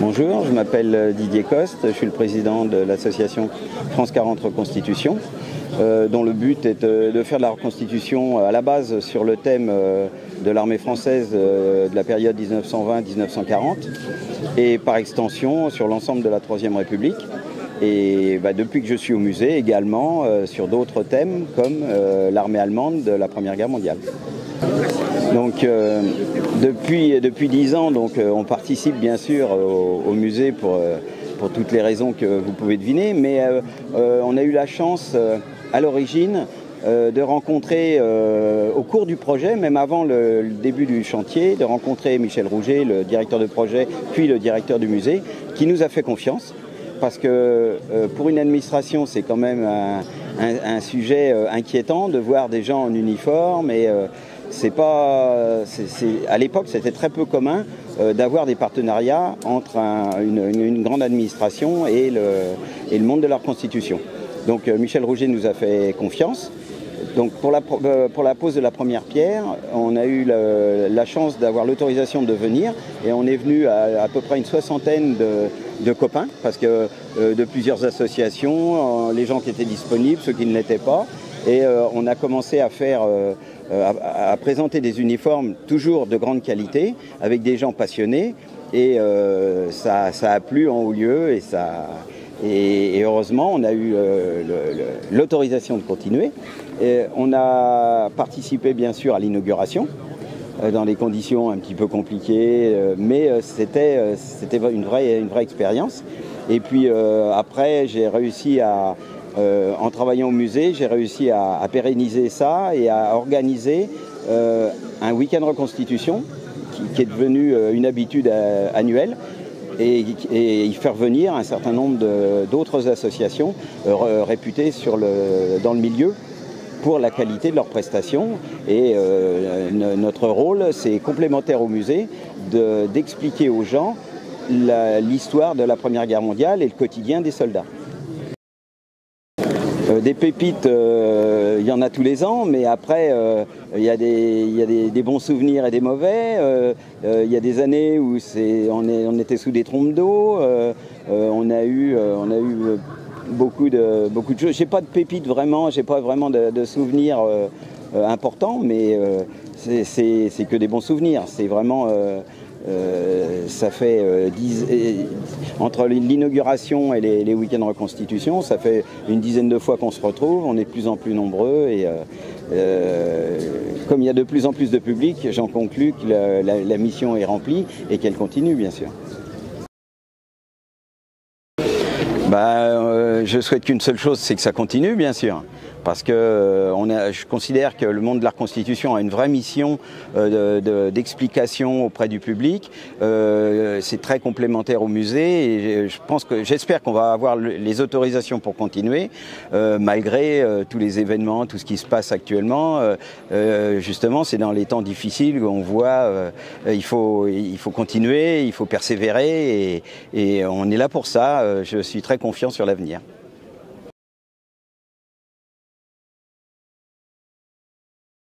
Bonjour, je m'appelle Didier Coste, je suis le président de l'association France 40 Reconstitution, dont le but est de faire de la reconstitution à la base sur le thème de l'armée française de la période 1920-1940 et par extension sur l'ensemble de la Troisième République. Et depuis que je suis au musée également sur d'autres thèmes comme l'armée allemande de la Première Guerre mondiale. Donc depuis 10 ans, on participe bien sûr au musée pour toutes les raisons que vous pouvez deviner, mais on a eu la chance à l'origine de rencontrer au cours du projet, même avant le début du chantier, de rencontrer Michel Rouget, le directeur de projet, puis le directeur du musée, qui nous a fait confiance. Parce que pour une administration, c'est quand même un sujet inquiétant de voir des gens en uniforme et à l'époque, c'était très peu commun d'avoir des partenariats entre une grande administration et le monde de la reconstitution. Donc Michel Rouget nous a fait confiance. Donc pour la pose de la première pierre, on a eu la chance d'avoir l'autorisation de venir et on est venu à peu près une soixantaine de copains, parce que de plusieurs associations, les gens qui étaient disponibles, ceux qui ne l'étaient pas, et on a commencé à présenter des uniformes toujours de grande qualité, avec des gens passionnés, et ça a plu en haut lieu, et heureusement on a eu l'autorisation de continuer. Et on a participé bien sûr à l'inauguration, dans des conditions un petit peu compliquées, mais c'était une vraie expérience. Et puis après, j'ai réussi en travaillant au musée, j'ai réussi à pérenniser ça et à organiser un week-end reconstitution qui est devenu une habitude annuelle et y faire venir un certain nombre d'autres associations réputées dans le milieu pour la qualité de leurs prestations. Et notre rôle, c'est complémentaire au musée d'expliquer aux gens l'histoire de la Première Guerre mondiale et le quotidien des soldats. Des pépites, il y en a tous les ans, mais après, il y a des bons souvenirs et des mauvais. Il y a des années où on était sous des trompes d'eau. On a eu beaucoup de choses. J'ai pas de pépites vraiment, j'ai pas vraiment de souvenirs importants, mais c'est que des bons souvenirs. C'est vraiment ça fait entre l'inauguration et les week-ends de reconstitution, ça fait une dizaine de fois qu'on se retrouve, on est de plus en plus nombreux et comme il y a de plus en plus de public, j'en conclus que la mission est remplie et qu'elle continue bien sûr. Je souhaite qu'une seule chose, c'est que ça continue bien sûr. Parce que je considère que le monde de la reconstitution a une vraie mission d'explication auprès du public. C'est très complémentaire au musée et j'espère qu'on va avoir les autorisations pour continuer, malgré tous les événements, tout ce qui se passe actuellement. Justement, c'est dans les temps difficiles qu'on voit il faut continuer, il faut persévérer et on est là pour ça. Je suis très confiant sur l'avenir.